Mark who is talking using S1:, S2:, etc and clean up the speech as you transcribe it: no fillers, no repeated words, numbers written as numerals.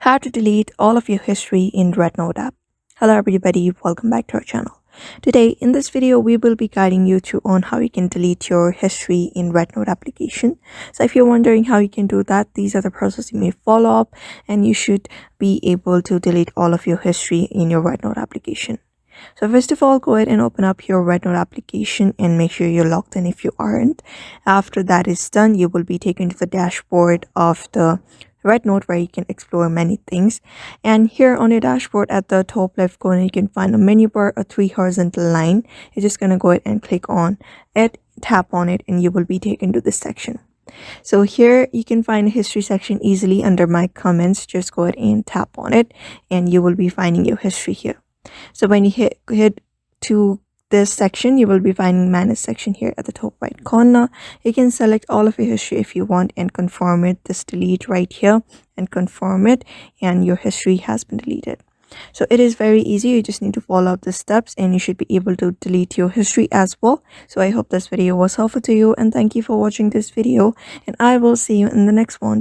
S1: How to delete all of your history in Rednote app. Hello everybody, welcome back to our channel. Today in this video we will be guiding you through on how you can delete your history in Rednote application. So if you're wondering how you can do that, these are the processes you may follow up and you should be able to delete all of your history in your Rednote application. So first of all, go ahead and open up your Rednote application and make sure you're logged in if you aren't. After that is done, you will be taken to the dashboard of the Rednote where you can explore many things. And here on your dashboard at the top left corner, you can find a menu bar, a 3 horizontal line. You're just going to go ahead and click on it, tap on it, and you will be taken to this section. So here you can find a history section easily under my comments. Just go ahead and tap on it and you will be finding your history here. So when you hit to this section, you will be finding manage section here at the top right corner. You can select all of your history if you want and confirm it. This delete right here and confirm it, and your history has been deleted. So it is very easy. You just need to follow up the steps and you should be able to delete your history as well. So I hope this video was helpful to you and thank you for watching this video, and I will see you in the next one.